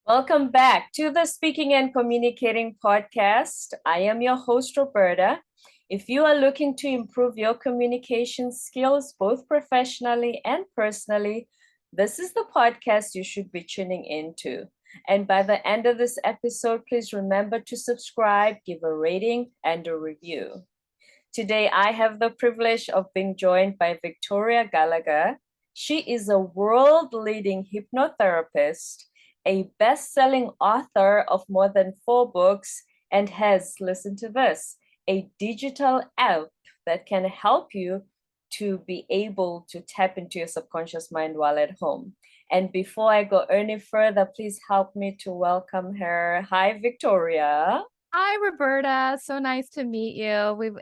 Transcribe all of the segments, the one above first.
Welcome back to the Speaking and Communicating podcast. I am your host, Roberta. If you are looking to improve your communication skills, both professionally and personally, this is the podcast you should be tuning into. And by the end of this episode, please remember to subscribe, give a rating, and a review. Today, I have the privilege of being joined by Victoria Gallagher. She is a world-leading hypnotherapist, a best-selling author of more than 4 books, and has, listen to this, a digital app that can help you to be able to tap into your subconscious mind while at home. And before I go any further, please help me to welcome her. Hi, Victoria. Hi, Roberta. So nice to meet you. We've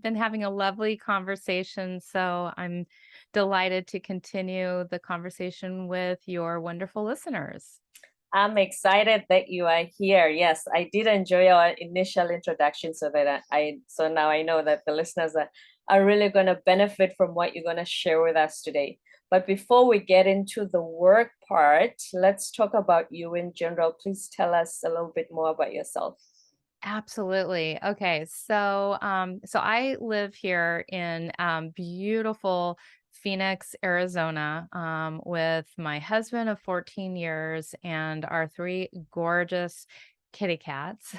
been having a lovely conversation, so I'm delighted to continue the conversation with your wonderful listeners. I'm excited that you are here. Yes, I did enjoy our initial introduction so now I know that the listeners are really going to benefit from what you're going to share with us today. But before we get into the work part, let's talk about you in general. Please tell us a little bit more about yourself. Absolutely. Okay, so I live here in beautiful Phoenix, Arizona, with my husband of 14 years and our three gorgeous kitty cats.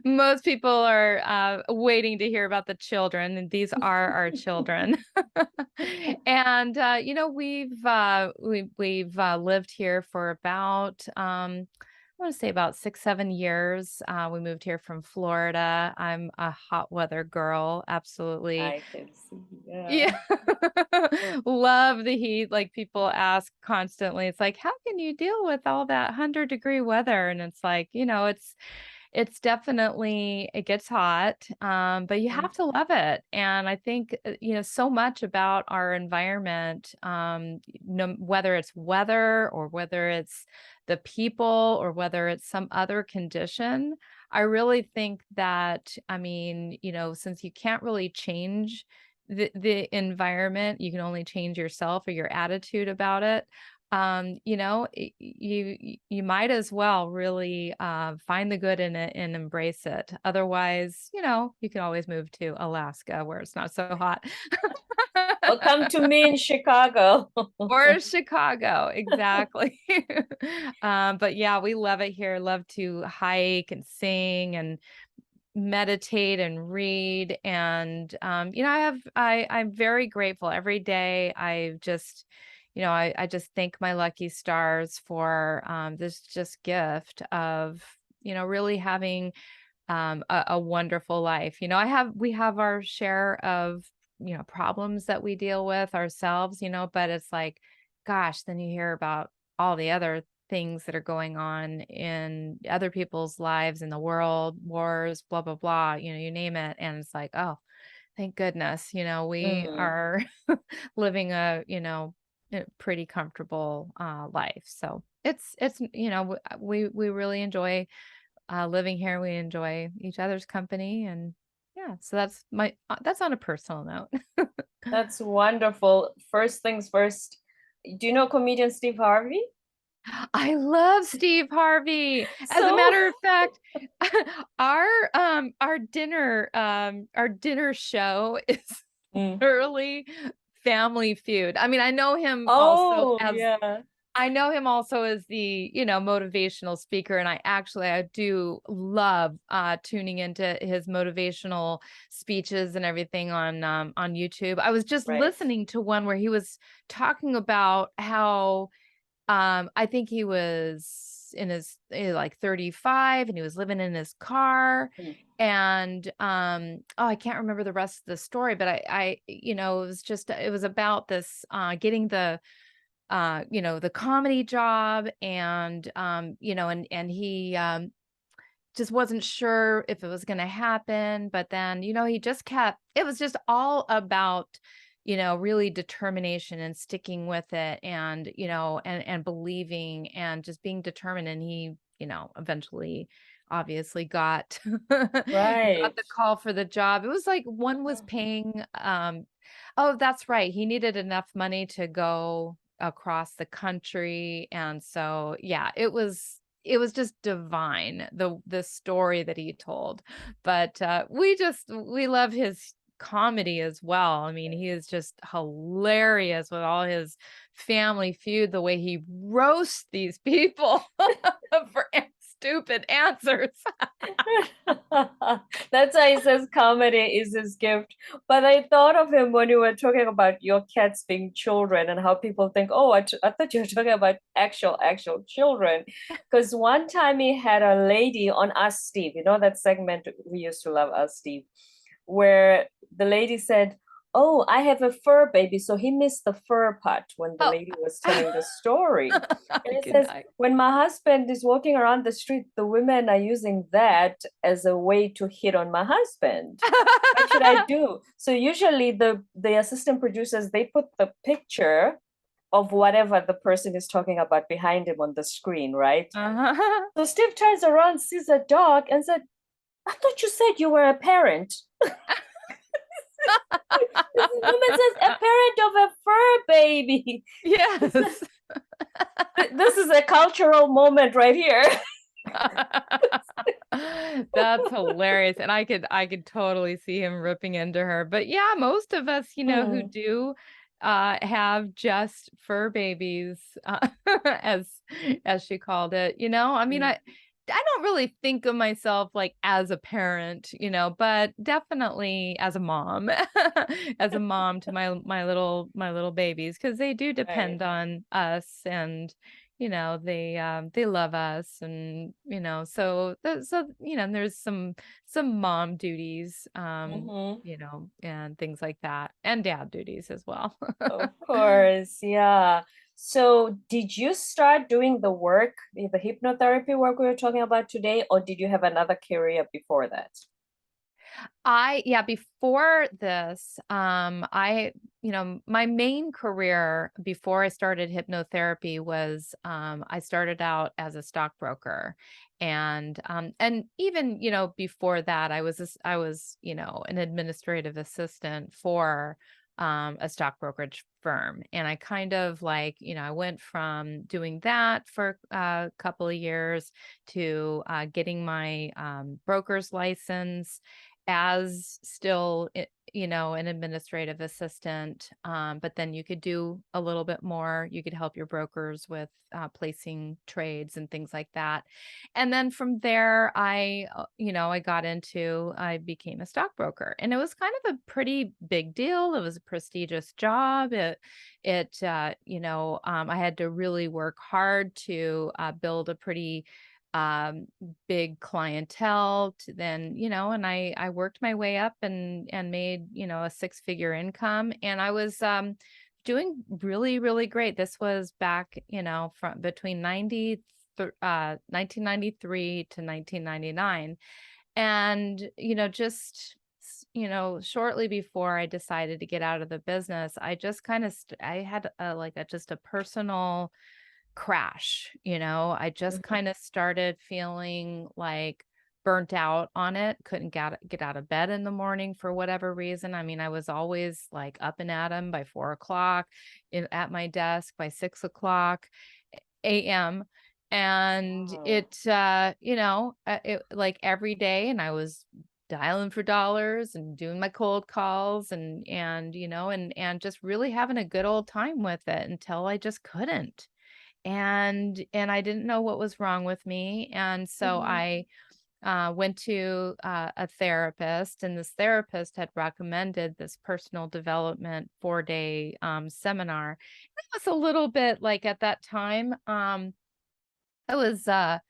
Most people are waiting to hear about the children, and these are our children. And we've lived here for about I want to say about 6, 7 years. We moved here from Florida. I'm a hot weather girl, absolutely. I can see. Yeah. Yeah. Love the heat. Like people ask constantly, it's like, how can you deal with all that 100-degree weather? And it's like, it's definitely it gets hot, but you have to love it. And I think, so much about our environment, no whether it's weather or whether it's the people or whether it's some other condition, I really think that, I mean, since you can't really change the environment, you can only change yourself or your attitude about it. You might as well really find the good in it and embrace it. Otherwise, you can always move to Alaska where it's not so hot. Well, come to me in Chicago. Or Chicago, exactly. But yeah, we love it here. Love to hike and sing and meditate and read. And I'm very grateful every day. I just thank my lucky stars for this just gift of really having a wonderful life. We have our share of problems that we deal with ourselves, but it's like, gosh, then you hear about all the other things that are going on in other people's lives in the world, wars, blah blah blah, you name it, and it's like, oh, thank goodness, we Mm. are living a pretty comfortable life. So it's we really enjoy living here. We enjoy each other's company, and yeah, so that's on a personal note. That's wonderful. First things first, do you know comedian Steve Harvey? I love Steve Harvey. As a So, matter of fact, our dinner show is mm. literally Family Feud. I mean, Oh, yeah. I know him also as the, motivational speaker, and I do love tuning into his motivational speeches and everything on YouTube. I was just Right. listening to one where he was talking about how I think he was in his like 35 and he was living in his car. Mm. And oh, I can't remember the rest of the story, but it was about this getting the comedy job, and and he just wasn't sure if it was going to happen, but then he just kept it was just all about really determination and sticking with it, and and believing and just being determined, and he eventually obviously got got Right. the call for the job. It was like one was paying oh, that's right, he needed enough money to go across the country. And so, yeah, it was just divine, the story that he told. But we love his comedy as well. I mean, he is just hilarious with all his Family Feud, the way he roasts these people for stupid answers. That's why he says comedy is his gift. But I thought of him when you were talking about your cats being children and how people think, oh, I thought you were talking about actual children. Because one time he had a lady on Ask Steve, you know that segment we used to love, Ask Steve, where the lady said, oh, I have a fur baby. So he missed the fur part when the Oh. lady was telling the story. I And it could says, die. when my husband is walking around the street, the women are using that as a way to hit on my husband. What should I do? So usually the assistant producers, they put the picture of whatever the person is talking about behind him on the screen, right? Uh-huh. So Steve turns around, sees a dog, and said, I thought you said you were a parent. This woman says, a parent of a fur baby. Yes. This is a cultural moment right here. That's hilarious. And I could totally see him ripping into her. But yeah, most of us, who Hmm. do have just fur babies, as she called it, I mean, I don't really think of myself like as a parent, but definitely as a mom, as a mom to my little babies, because they do Right. depend on us, and they love us, and there's some mom duties, Hmm. and things like that, and dad duties as well. Of course, yeah. So, did you start doing the hypnotherapy work we were talking about today, or did you have another career before that? Yeah, before this, my main career before I started hypnotherapy was, I started out as a stockbroker. And even, before that, I was, an administrative assistant for, a stock brokerage firm. And I kind of like, I went from doing that for a couple of years to, getting my, broker's license as still, an administrative assistant. But then you could do a little bit more. You could help your brokers with, placing trades and things like that. And then from there, I became a stockbroker, and it was kind of a pretty big deal. It was a prestigious job. I had to really work hard to, build a pretty, um, big clientele to then, and I worked my way up and made, a six-figure income. And I was, doing really, really great. This was back, from between 1993 to 1999. And, shortly before I decided to get out of the business, I just kind of, I had just a personal crash. I just Mhm. kind of started feeling like burnt out on it, couldn't get out of bed in the morning for whatever reason. I mean, I was always like up and at 'em by 4 o'clock, at my desk by 6 o'clock a.m. And Wow. it like every day, and I was dialing for dollars and doing my cold calls, and just really having a good old time with it until I just couldn't. And I didn't know what was wrong with me. And so Mhm. I, went to, a therapist, and this therapist had recommended this personal development 4-day, seminar. It was a little bit like, at that time, I was, not,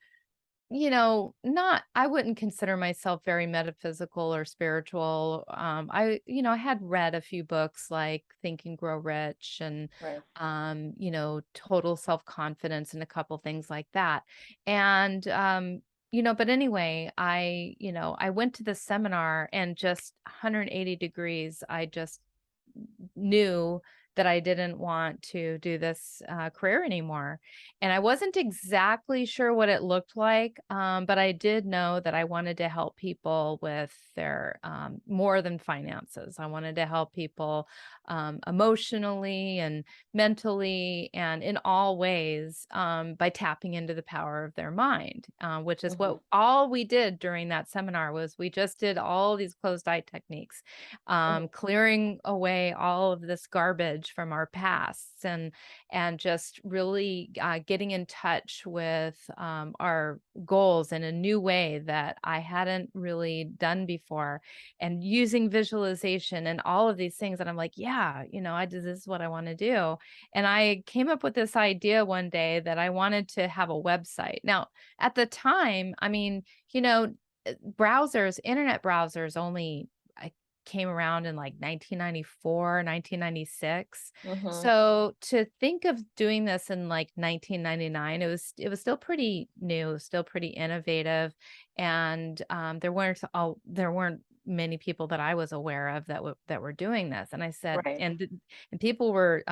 I wouldn't consider myself very metaphysical or spiritual. I had read a few books like Think and Grow Rich, and, Right. Total Self-Confidence, and a couple things like that. And, but anyway, I went to the seminar, and just 180 degrees, I just knew that I didn't want to do this career anymore. And I wasn't exactly sure what it looked like, but I did know that I wanted to help people with their more than finances. I wanted to help people emotionally and mentally and in all ways by tapping into the power of their mind, which is what Mhm. all we did during that seminar was we just did all these closed eye techniques, Mhm. clearing away all of this garbage from our pasts and just really getting in touch with our goals in a new way that I hadn't really done before, and using visualization and all of these things. And I'm like, yeah, this is what I want to do. And I came up with this idea one day that I wanted to have a website. Now, at the time, I mean, internet browsers only I came around in like 1994, 1996. Mhm. So to think of doing this in like 1999, it was still pretty new, still pretty innovative, and there weren't many people that I was aware of that were doing this. And I said, Right. and people were,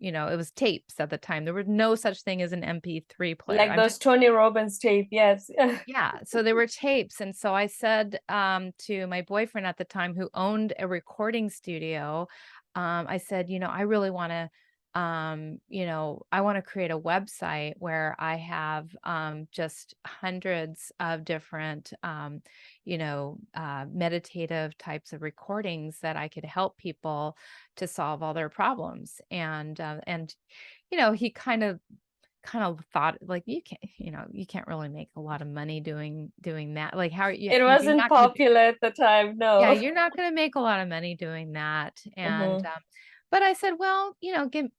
it was tapes at the time. There was no such thing as an MP3 player. Like those Tony Robbins tape, yes. Yeah, so there were tapes, and so I said, to my boyfriend at the time who owned a recording studio, I said, I really wanna, I wanna create a website where I have, just hundreds of different, meditative types of recordings that I could help people to solve all their problems, and he kind of thought like you can't really make a lot of money doing that. Like how are you It you're wasn't not going to be, popular at the time, yeah, no. you're not going to make a lot of money doing that. And Mhm. but I said, well,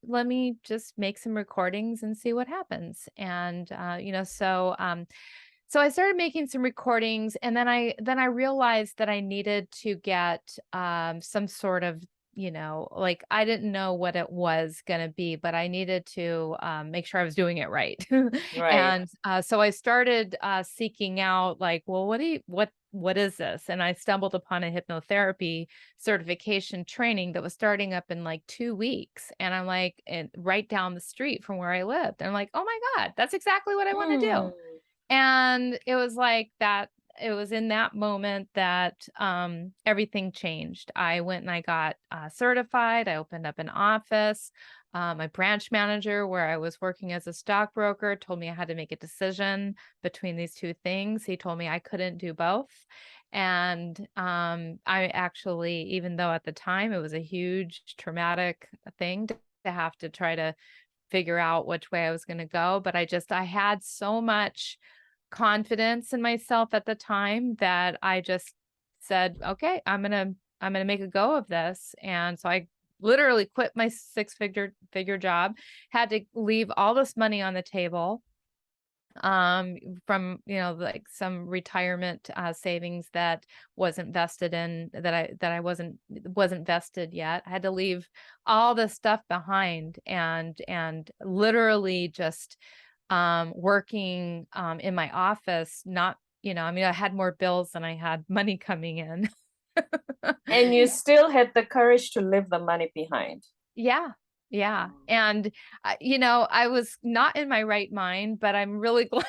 let me just make some recordings and see what happens. And so I started making some recordings, and then I realized that I needed to get some sort of, like I didn't know what it was going to be, but I needed to make sure I was doing it right. Right. And so I started seeking out, like, well, what is this? And I stumbled upon a hypnotherapy certification training that was starting up in like 2 weeks, and I'm like, and right down the street from where I lived. And I'm like, oh my God, that's exactly what I want to do. Mm. And it was like that. It was in that moment that everything changed. I went and I got certified. I opened up an office. My branch manager, where I was working as a stockbroker, told me I had to make a decision between these two things. He told me I couldn't do both. And I actually, even though at the time it was a huge traumatic thing to have to try to figure out which way I was going to go, but I had so much confidence in myself at the time that I just said, "Okay, I'm going to make a go of this." And so I literally quit my six figure job, had to leave all this money on the table, from, like some retirement savings that wasn't vested in, that I wasn't vested yet. I had to leave all this stuff behind, and literally just working in my office. Not, I mean, I had more bills than I had money coming in. And you still had the courage to leave the money behind. Yeah. Yeah. Mm. And I was not in my right mind, but I'm really glad.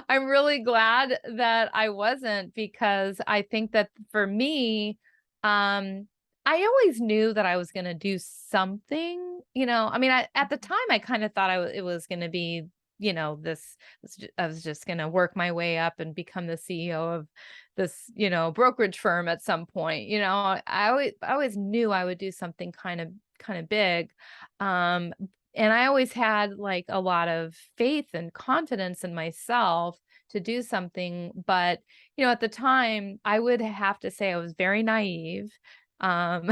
I'm really glad that I wasn't, because I think that for me, I always knew that I was going to do something, I mean, at the time I kind of thought it was going to be, I was just going to work my way up and become the CEO of this, brokerage firm at some point. I always knew I would do something kind of big. Um, and I always had like a lot of faith and confidence in myself to do something. But, at the time, I would have to say I was very naive. Um,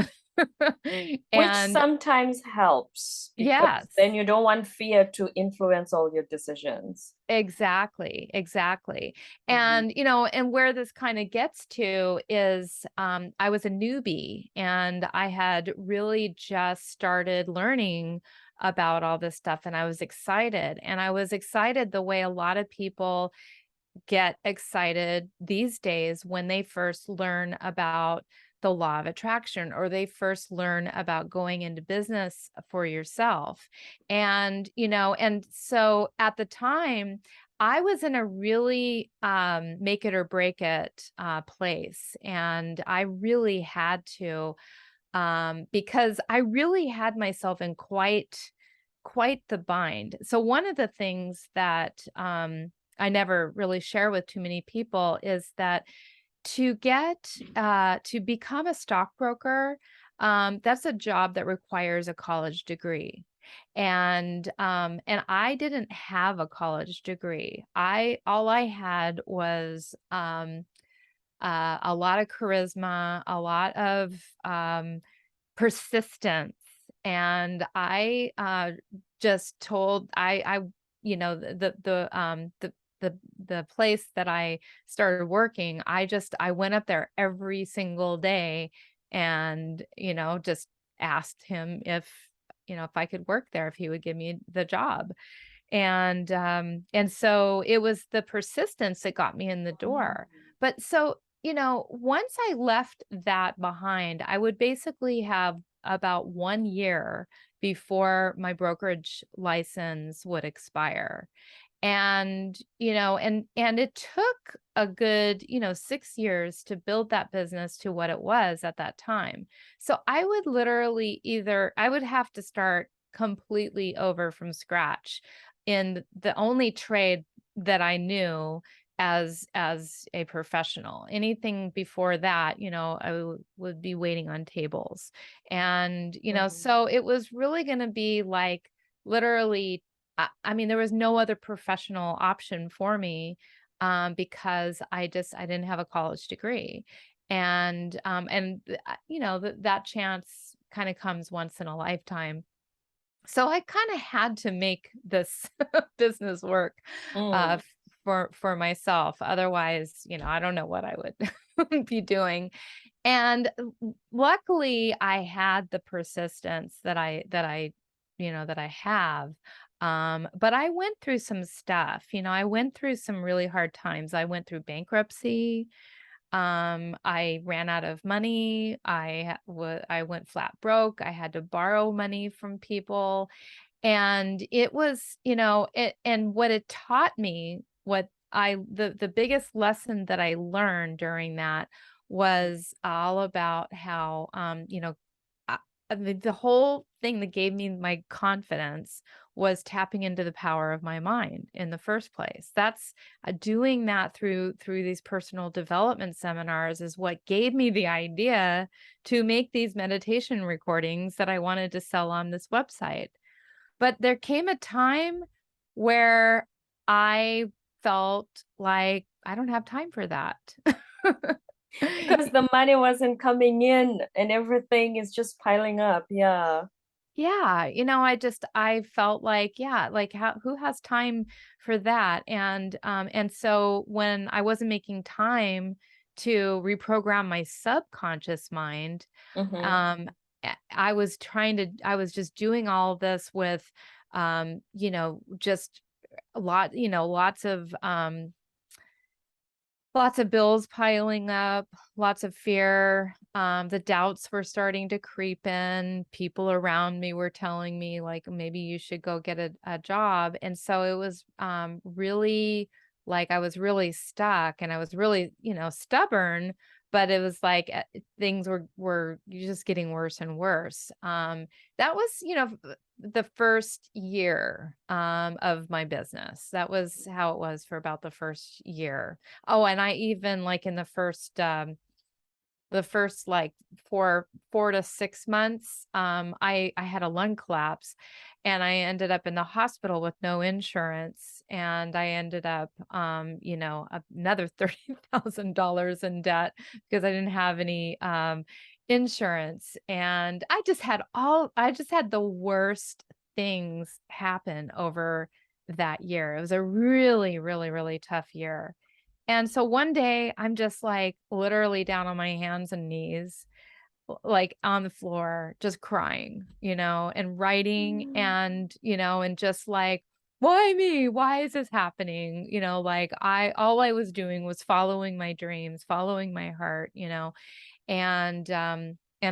Which and sometimes helps because yes, then you don't want fear to influence all your decisions. exactly, exactly. Mhm. And, and where this kind of gets to is, I was a newbie, and I had really just started learning about all this stuff, and I was excited. And I was excited the way a lot of people get excited these days when they first learn about the law of attraction, or they first learn about going into business for yourself. And, and so at the time, I was in a really make it or break it place. And I really had to, because I really had myself in quite the bind. So one of the things that I never really share with too many people is that to become a stockbroker, that's a job that requires a college degree. And I didn't have a college degree. All I had was a lot of charisma, a lot of persistence. And I just told I the place that I started working, I went up there every single day and, just asked him if I could work there, if he would give me the job. And so it was the persistence that got me in the door. But so, once I left that behind, I would basically have about 1 year before my brokerage license would expire. And it took a good 6 years to build that business to what it was at that time. So I would literally I would have to start completely over from scratch in the only trade that I knew as a professional. Anything before that, would be waiting on tables. And so it was really going to be like literally, I mean, there was no other professional option for me, because I didn't have a college degree. That chance kind of comes once in a lifetime. So I kind of had to make this business work Mm. for myself. Otherwise, I don't know what I would be doing. And luckily, I had the persistence that I have. But I went through some stuff. I went through some really hard times. I went through bankruptcy. I ran out of money. I went flat broke. I had to borrow money from people. And it was, and what it taught me, the biggest lesson that I learned during that was all about how, the whole thing that gave me my confidence was tapping into the power of my mind in the first place. That's doing that through these personal development seminars is what gave me the idea to make these meditation recordings that I wanted to sell on this website. But there came a time where I felt like I don't have time for that. Because the money wasn't coming in and everything is just piling up. Yeah. Yeah, I felt like, yeah, like who has time for that? And so when I wasn't making time to reprogram my subconscious mind, Mm-hmm. um, I was just doing all this with, just lots of bills piling up, lots of fear. The doubts were starting to creep in. People around me were telling me, like, maybe you should go get a job. And so it was really like I was really stuck and I was really, stubborn, but it was like things were just getting worse and worse. That was, the first year of my business. That was how it was for about the first year. Oh, and I even like in the first like 4 to 6 months, I had a lung collapse and I ended up in the hospital with no insurance. And I ended up, another $30,000 in debt because I didn't have any insurance. And I just had the worst things happen over that year. It was a really, really, really tough year. And so one day I'm just like literally down on my hands and knees, like on the floor, just crying, and writing and just like, why me? Why is this happening? Like all I was doing was following my dreams, following my heart, And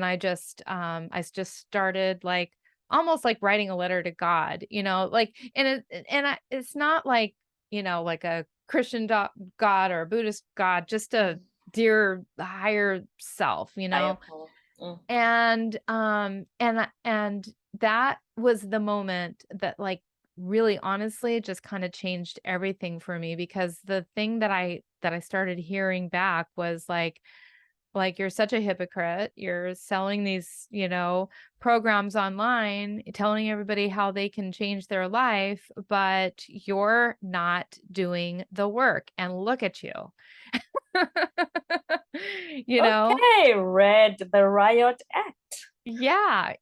I just started like almost like writing a letter to God, like, it's not like, like a Christian God or a Buddhist God, just a dear higher self, I apologize. and that was the moment that, like, really honestly just kind of changed everything for me, because the thing that I started hearing back was like, you're such a hypocrite. You're selling these, programs online, telling everybody how they can change their life, but you're not doing the work. And look at you. you know? Okay, read the riot act. Yeah,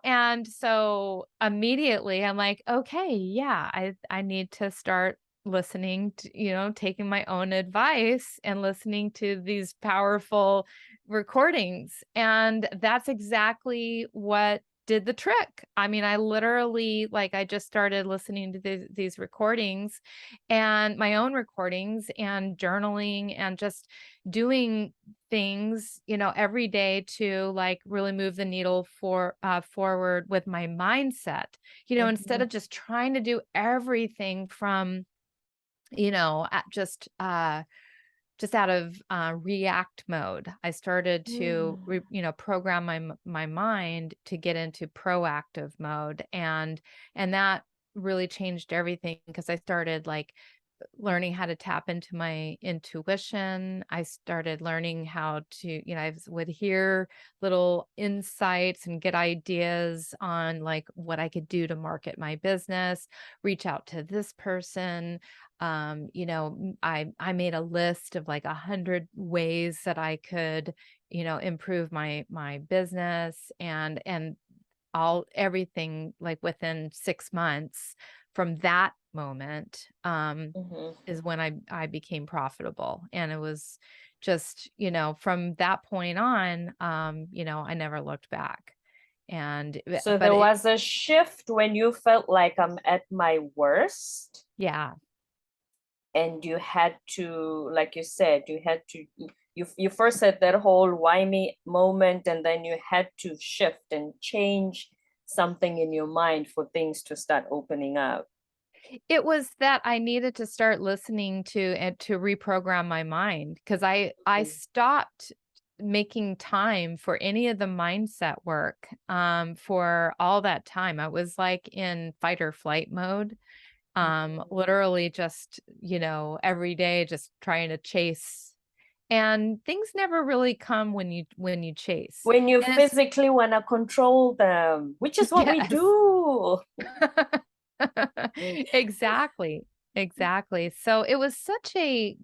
and so immediately I'm like, okay, yeah, I need to start listening to, taking my own advice and listening to these powerful recordings. And that's exactly what did the trick. I mean, I literally, like, I just started listening to these recordings, and my own recordings, and journaling, and just doing things, every day to, like, really move the needle forward with my mindset, instead Mhm, of just trying to do everything from, just out of react mode. I started to, mm, program my mind to get into proactive mode, and that really changed everything, because I started, like, learning how to tap into my intuition. I started learning how to, I would hear little insights and get ideas on, like, what I could do to market my business, reach out to this person. I made a list of like 100 ways that I could, improve my business, and all everything, like, within 6 months from that moment, mhm. is when I became profitable. And it was just, from that point on, I never looked back. And So but there it was a shift when you felt like I'm at my worst, yeah. and you had to, like you said, you had to, you first had that whole why me moment, and then you had to shift and change something in your mind for things to start opening up. It was that I needed to start listening to, and to reprogram my mind, because I Mm, stopped making time for any of the mindset work, for all that time. I was, like, in fight or flight mode, mhm. literally just, every day just trying to chase, and things never really come when you chase. When you And it's physically want to control them, which is what we yes. do. Exactly, exactly. So it was such a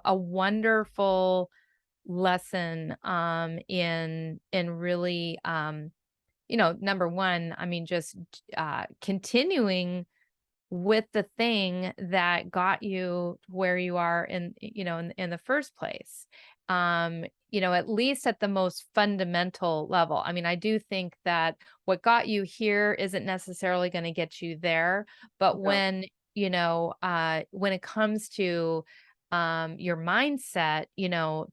wonderful lesson, in really, number one, I mean, just continuing with the thing that got you where you are in the first place. At least at the most fundamental level. I mean, I do think that what got you here isn't necessarily going to get you there, but No. when it comes to your mindset,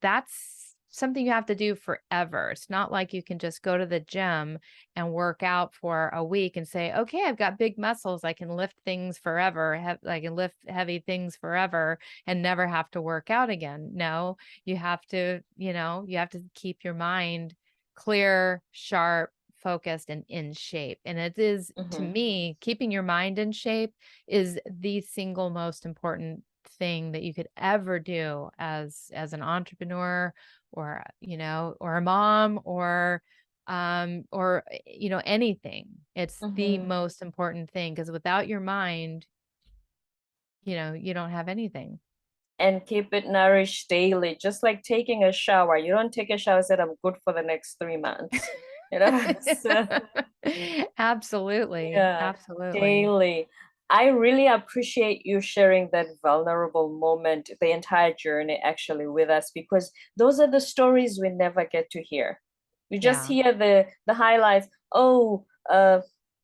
that's something you have to do forever. It's not like you can just go to the gym and work out for a week and say, okay, I've got big muscles. I can lift things forever. I can lift heavy things forever and never have to work out again. No, you have to keep your mind clear, sharp, focused, and in shape. And it is, to Mhm, me, keeping your mind in shape is the single most important thing that you could ever do as an entrepreneur, or a mom, or anything. It's the mhm. most important thing, because without your mind, you don't have anything. And keep it nourished daily, just like taking a shower. You don't take a shower and say, I'm good for the next 3 months. So, Absolutely. yeah, Absolutely. daily. I really appreciate you sharing that vulnerable moment, the entire journey actually with us, because those are the stories we never get to hear. We just Yeah. hear the highlights. Oh,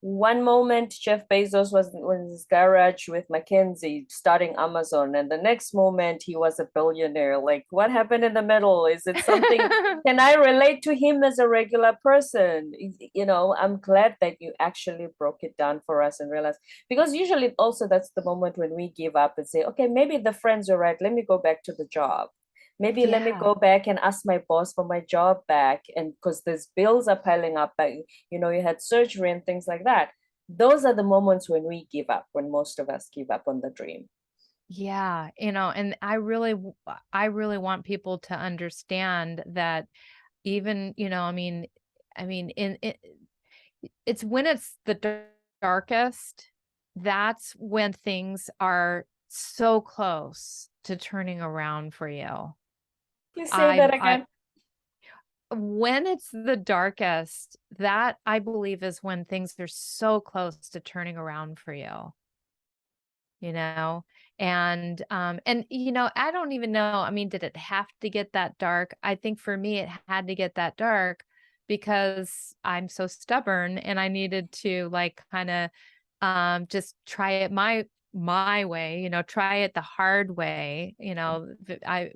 one moment Jeff Bezos was in his garage with Mackenzie starting Amazon, and the next moment he was a billionaire. Like, what happened in the middle? Is it something? Can I relate to him as a regular person? You know, I'm glad that you actually broke it down for us and realized, because usually also that's the moment when we give up and say, okay, maybe the friends are right. Let me go back to the job. Maybe let me Yeah. go back and ask my boss for my job back. And because these bills are piling up, you know, you had surgery and things like that. Those are the moments when we give up, when most of us give up on the dream. Yeah, and I really want people to understand that even, in it's when it's the darkest, that's when things are so close to turning around for you. Please say I that I again. When it's the darkest, that I believe is when things are so close to turning around for you. You know? I don't even know, I mean, did it have to get that dark? I think for me, it had to get that dark because I'm so stubborn and I needed to like kinda, just try it my way, try it the hard way,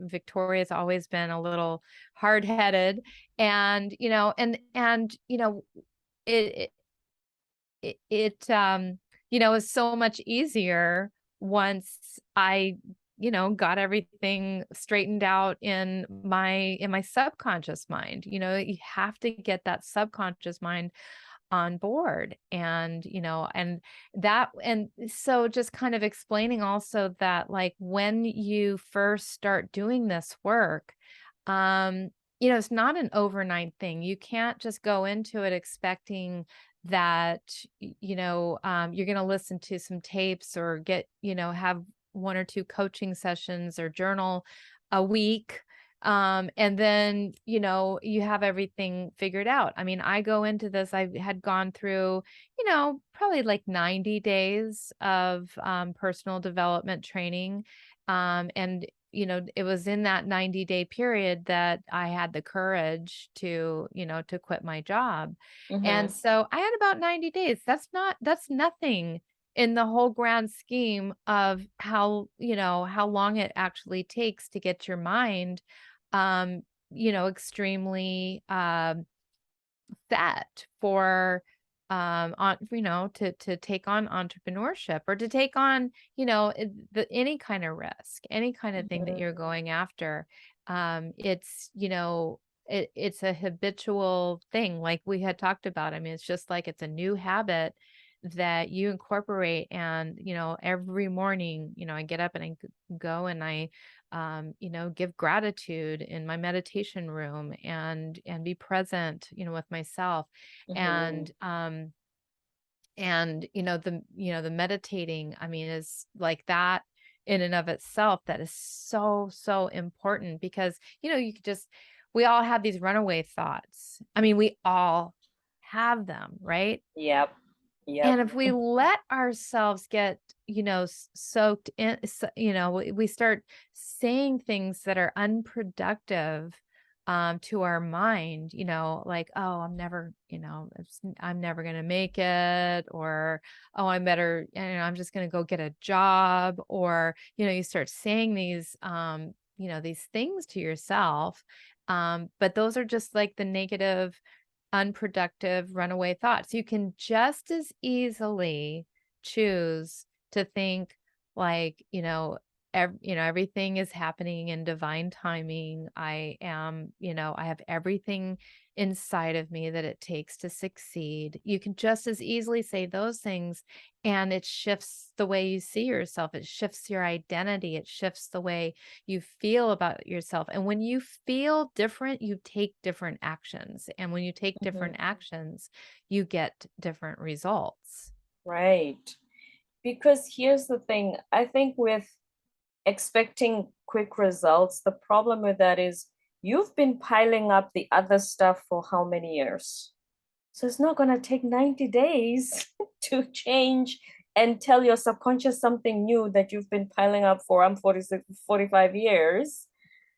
Victoria's always been a little hard-headed and it is so much easier once I, got everything straightened out in my subconscious mind. You have to get that subconscious mind on board and so just kind of explaining also that like when you first start doing this work, it's not an overnight thing. You can't just go into it expecting that you're going to listen to some tapes or get have one or two coaching sessions or journal a week, and then you have everything figured out. I mean, I go into this, I had gone through probably like 90 days of personal development training, and it was in that 90-day period that I had the courage to quit my job. And Mm-hmm. so I had about 90 days. That's nothing in the whole grand scheme of how long it actually takes to get your mind, um, extremely set for on to take on entrepreneurship or to take on any kind of risk, any kind of thing that Mm-hmm. you're going after. It's it's a habitual thing like we had talked about. I mean, it's just like it's a new habit that you incorporate. And every morning I get up and go and I give gratitude in my meditation room and be present, with myself. Mm-hmm. And the meditating, I mean, is like that in and of itself. That is so, so important because, you could just, we all have these runaway thoughts. I mean, we all have them, right? Yep. And Yep. if we let ourselves get, soaked in, we start saying things that are unproductive to our mind, like, oh, I'm never going to make it, or, oh, I'm just going to go get a job. Or, you start saying these things to yourself. But those are just like the negative, unproductive runaway thoughts. You can just as easily choose to think like, everything is happening in divine timing. I have everything inside of me that it takes to succeed. You can just as easily say those things, and it shifts the way you see yourself. It shifts your identity. It shifts the way you feel about yourself. And when you feel different, you take different actions. And when you take different Mm-hmm. actions, you get different results. Right. Because here's the thing, I think with expecting quick results, the problem with that is you've been piling up the other stuff for how many years? So it's not going to take 90 days to change and tell your subconscious something new that you've been piling up for 46, 45 years.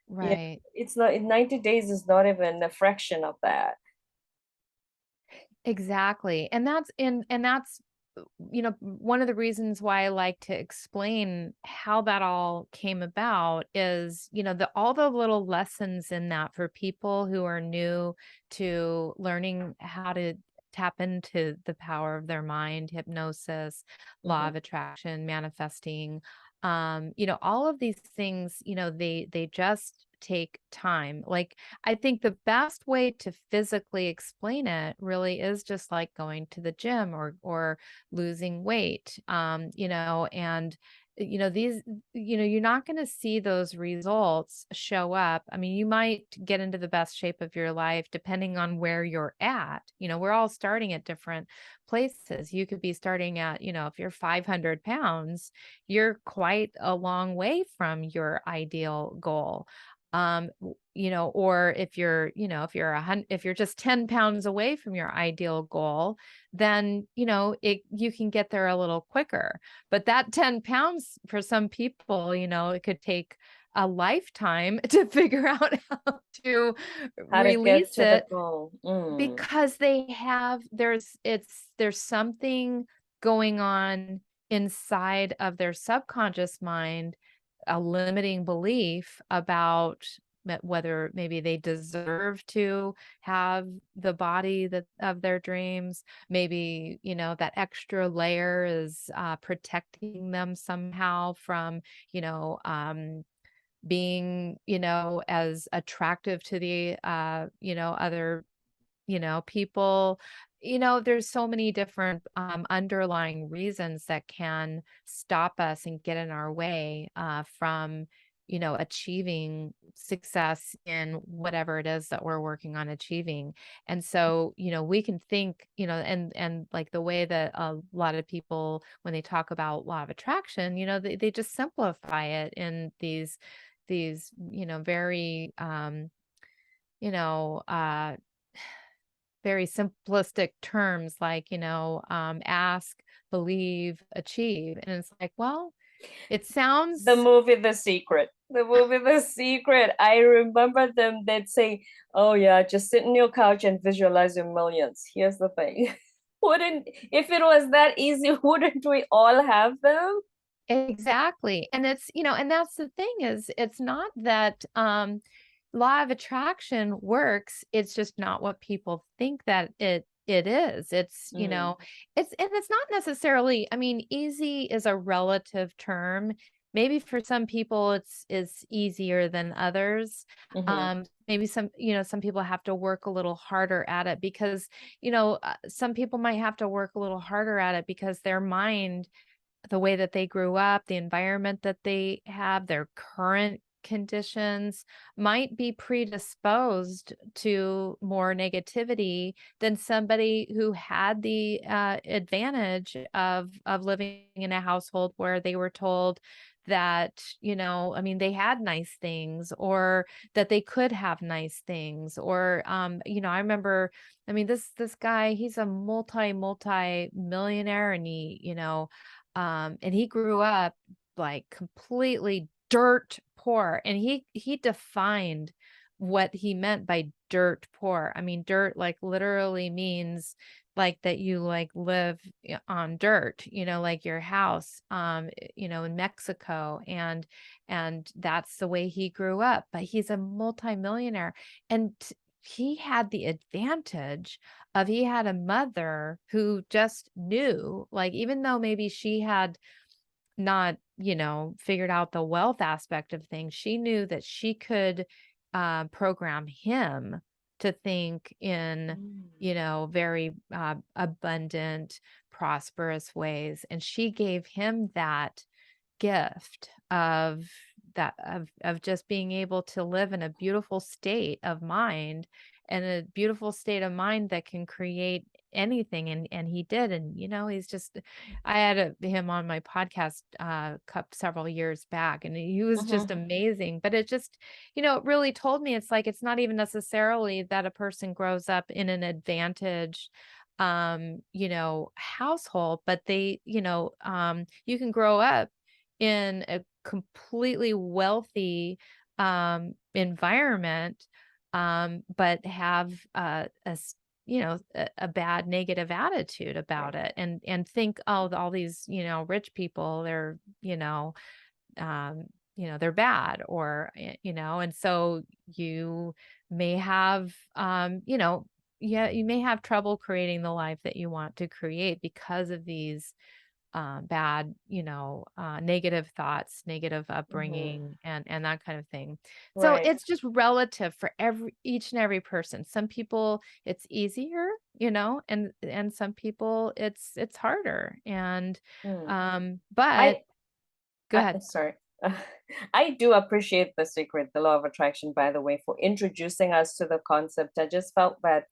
Yeah, Right. it's not, in 90 days is not even a fraction of that. Exactly. And that's one of the reasons why I like to explain how that all came about is, the all the little lessons in that for people who are new to learning how to tap into the power of their mind, hypnosis, law Mhm. of attraction, manifesting, all of these things, they just take time. Like, I think the best way to physically explain it really is just like going to the gym or losing weight. And these, you're not going to see those results show up. I mean, you might get into the best shape of your life depending on where you're at. We're all starting at different places. You could be starting at, if you're 500 pounds, you're quite a long way from your ideal goal. Or if you're just 10 pounds away from your ideal goal, then, you can get there a little quicker. But that 10 pounds for some people, it could take a lifetime to figure out how to How to get release to the it goal. Mm. because there's something going on inside of their subconscious mind, a limiting belief about whether maybe they deserve to have the body that of their dreams. Maybe, that extra layer is protecting them somehow from, you know, being, as attractive to the, other, people. There's so many different underlying reasons that can stop us and get in our way from, achieving success in whatever it is that we're working on achieving. And so, we can think, and like the way that a lot of people, when they talk about law of attraction, they just simplify it in these, very, you know, uh, very simplistic terms like, ask, believe, achieve. And it's like, well, it The sounds movie The Secret. The movie The Secret. I remember them, they'd say, oh yeah, just sit in your couch and visualize your millions. Here's the thing. Wouldn't, if it was that easy, wouldn't we all have them? exactly. And and that's the thing is it's not that law of attraction works, it's just not what people think that it is. It's, Mm. it's not necessarily, I mean, easy is a relative term. Maybe for some people it's easier than others. Mm-hmm. Maybe some people have to work a little harder at it because, some people might have to work a little harder at it because their mind, the way that they grew up, the environment that they have, their current conditions might be predisposed to more negativity than somebody who had the advantage of living in a household where they were told that, I mean, they had nice things or that they could have nice things. Or I remember, I mean, this guy, he's a multi millionaire, and and he grew up like completely dirt poor, and he defined what he meant by dirt poor. I mean, dirt like literally means like that you like live on dirt, like your house in Mexico, and that's the way he grew up. But he's a multimillionaire, and he had the advantage of he had a mother who just knew, like, even though maybe she had not, figured out the wealth aspect of things, she knew that she could program him to think in, Mm. very abundant, prosperous ways. And she gave him that gift of just being able to live in a beautiful state of mind, and a beautiful state of mind that can create anything. And he did. And he's just, I had him on my podcast several years back, and he was just Mm-hmm. amazing. But it just, it really told me, it's like it's not even necessarily that a person grows up in an advantaged household, but they, you can grow up in a completely wealthy environment, but have a bad negative attitude about it, and think, oh, all these, rich people, they're, um, they're bad, or, and so you may have, yeah, you may have trouble creating the life that you want to create because of these bad, negative thoughts, negative upbringing, and that kind of thing. So Right. it's just relative for each and every person. Some people it's easier, and some people it's harder. And Mm. but I, go ahead. sorry. I do appreciate The Secret, the law of attraction, by the way, for introducing us to the concept. I just felt that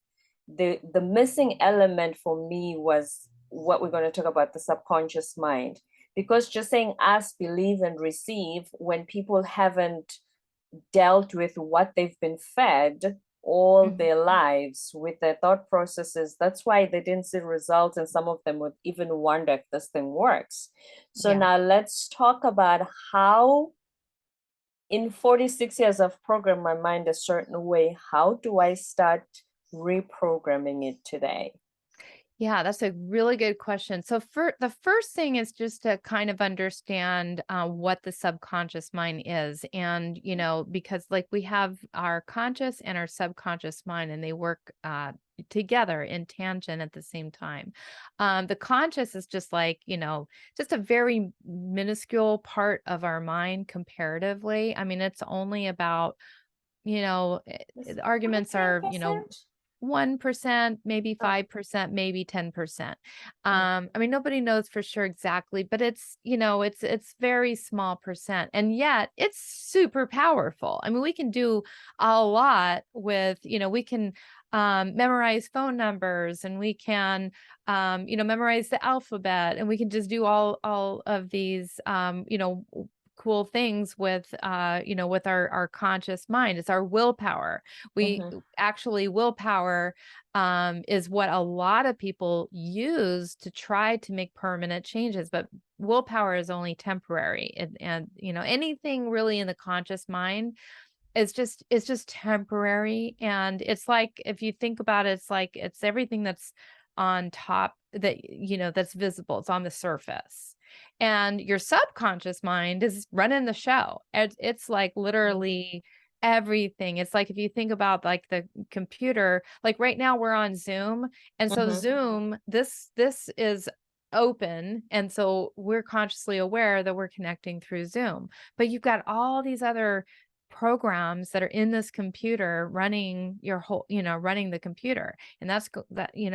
the missing element for me was what we're going to talk about, the subconscious mind. Because just saying ask, believe, and receive, when people haven't dealt with what they've been fed all Mhm. their lives with their thought processes, that's why they didn't see results, and some of them would even wonder if this thing works. So Yeah. now let's talk about how, in 46 years I've programmed my mind a certain way, how do I start reprogramming it today? Yeah, that's a really good question. So, for the first thing is just to kind of understand what the subconscious mind is, and because like we have our conscious and our subconscious mind, and they work together in tangent at the same time. The conscious is just like just a very minuscule part of our mind comparatively. I mean, it's only about Is it about arguments are 10%? 1%, maybe Oh. 5%, maybe 10%. Mm. I mean, nobody knows for sure exactly, but it's very small percent. And yet it's super powerful. I mean, we can do a lot with, we can memorize phone numbers, and we can memorize the alphabet, and we can just do all of these cool things with with our conscious mind. It's our willpower. We Mm-hmm. actually willpower is what a lot of people use to try to make permanent changes, but willpower is only temporary. And anything really in the conscious mind it's just temporary. And it's like, if you think about it, it's like it's everything that's on top, that that's visible, it's on the surface. And your subconscious mind is running the show. It's like literally everything. It's like, if you think about like the computer, like right now we're on Zoom, and so Mm-hmm. Zoom, this is open, and so we're consciously aware that we're connecting through Zoom. But you've got all these other programs that are in this computer running your whole, running the computer. And that's that, in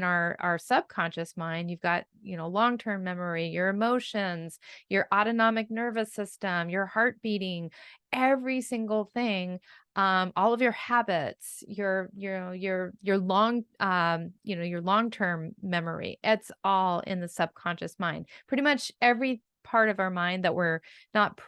our subconscious mind, you've got, long-term memory, your emotions, your autonomic nervous system, your heart beating, every single thing, all of your habits, your your long-term memory. It's all in the subconscious mind. Pretty much every part of our mind that we're not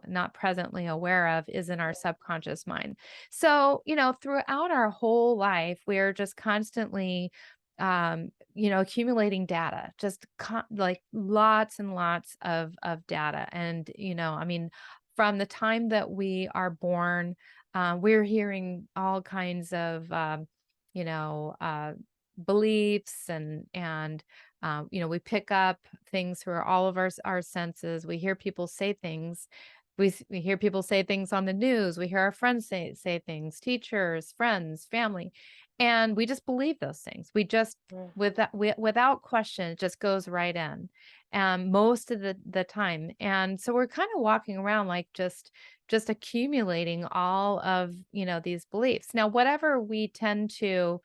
not presently aware of, is in our subconscious mind. So, throughout our whole life, we're just constantly, accumulating data, just like lots and lots of data. And, I mean, from the time that we are born, we're hearing all kinds of, you know, uh, beliefs, and we pick up things through all of our senses. We hear people say things. We hear people say things on the news. We hear our friends say things, teachers, friends, family, and we just believe those things. We just, without question, it just goes right in, most of the time. And so we're kind of walking around like just accumulating all of these beliefs. Now, whatever we tend to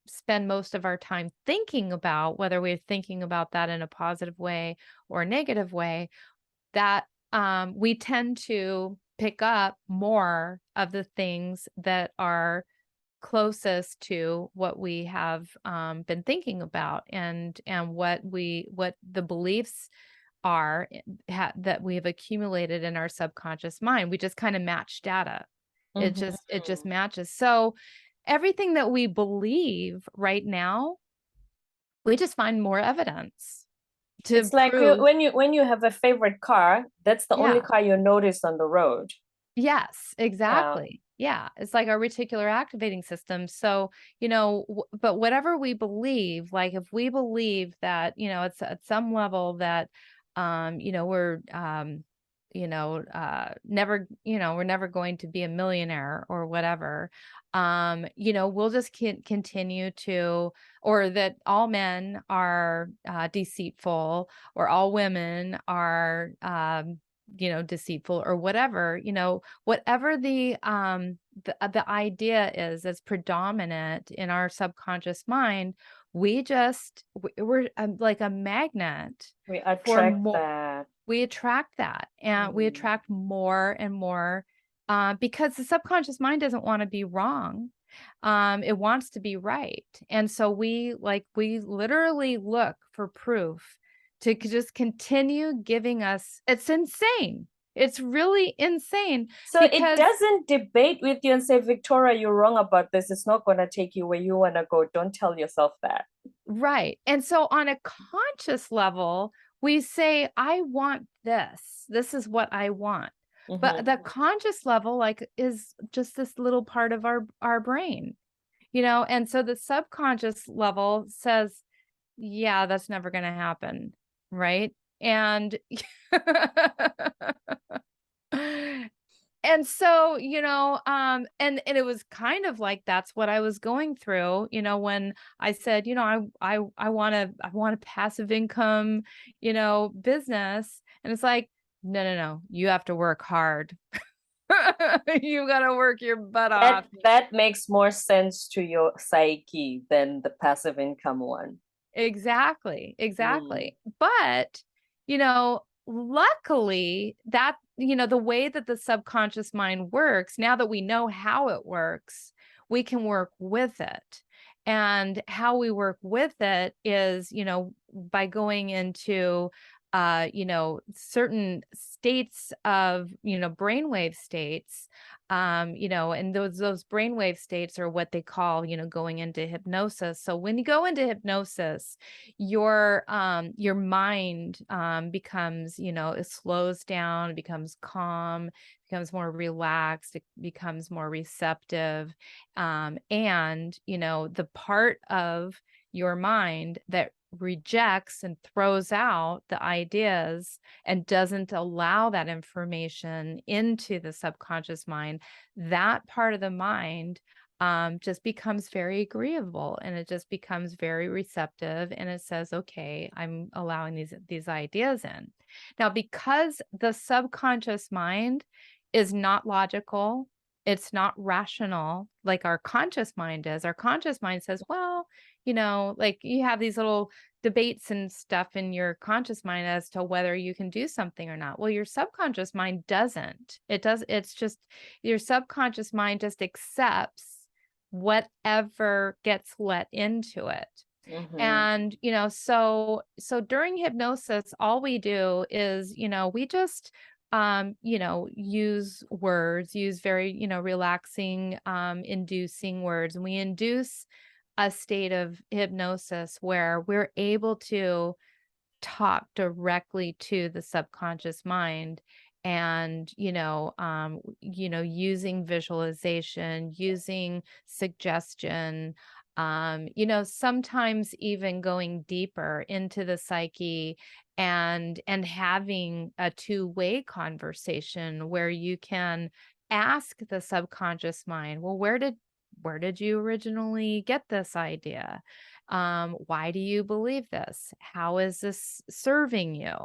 spend most of our time thinking about, whether we're thinking about that in a positive way or a negative way, that we tend to pick up more of the things that are closest to what we have been thinking about, and what the beliefs are, that we've accumulated in our subconscious mind. We just kind of match data. It just Mm-hmm. matches. So everything that we believe right now, we just find more evidence to It's like prove. when you have a favorite car, that's the only Yeah. car you notice on the road. Yes, Yeah. exactly. Yeah, it's like our reticular activating system. So, but whatever we believe, like if we believe that, it's at some level that, we're, we're never going to be a millionaire or whatever, we'll just continue to, or that all men are deceitful, or all women are, deceitful, or whatever, whatever the idea is that's predominant in our subconscious mind, we're like a magnet We for attract more. that. We attract that, and we Mm. attract more and more, because the subconscious mind doesn't want to be wrong. It wants to be right. And so we literally look for proof to just continue giving us. It's insane. It's really insane So it because doesn't debate with you and say, Victoria, you're wrong about this. It's not going to take you where you want to go. Don't tell yourself that. right. And so on a conscious level, we say, I want this. This is what I want. But Mm-hmm. the conscious level, like, is just this little part of our brain, and so the subconscious level says, yeah, that's never going to happen. Right. And and so, and it was kind of like that's what I was going through, when I said, I want a passive income, business. And it's like, no, you have to work hard. You got to work your butt off. That makes more sense to your psyche than the passive income one. Exactly, Mm. exactly. But, luckily that, the way that the subconscious mind works, now that we know how it works, we can work with it. And how we work with it is, by going into certain states of, brainwave states, and those brainwave states are what they call, going into hypnosis. So when you go into hypnosis, your mind becomes, it slows down, it becomes calm, becomes more relaxed, it becomes more receptive, and the part of your mind that rejects and throws out the ideas and doesn't allow that information into the subconscious mind, that part of the mind just becomes very agreeable, and it just becomes very receptive, and it says, okay, I'm allowing these ideas in. Now, because the subconscious mind is not logical, it's not rational like our conscious mind is. Our conscious mind says, well, like you have these little debates and stuff in your conscious mind as to whether you can do something or not. Well, your subconscious mind doesn't. It's just your subconscious mind just accepts whatever gets let into it. Mm-hmm. And, so during hypnosis, all we do is, we just use words, use very, relaxing, inducing words, and we induce a state of hypnosis where we're able to talk directly to the subconscious mind, and using visualization, using suggestion, sometimes even going deeper into the psyche, and having a two-way conversation where you can ask the subconscious mind, well, where did you originally get this idea? Why do you believe this? How is this serving you?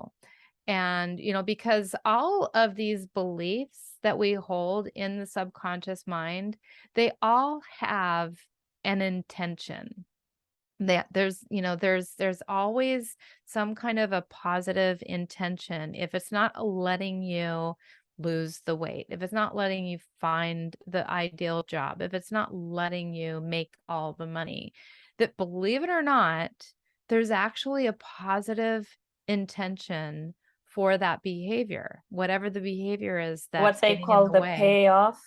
And, because all of these beliefs that we hold in the subconscious mind, they all have an intention. That there's always some kind of a positive intention. If it's not letting you lose the weight, if it's not letting you find the ideal job, if it's not letting you make all the money, that, believe it or not, there's actually a positive intention for that behavior, whatever the behavior is What that's they getting in call the the way. payoff.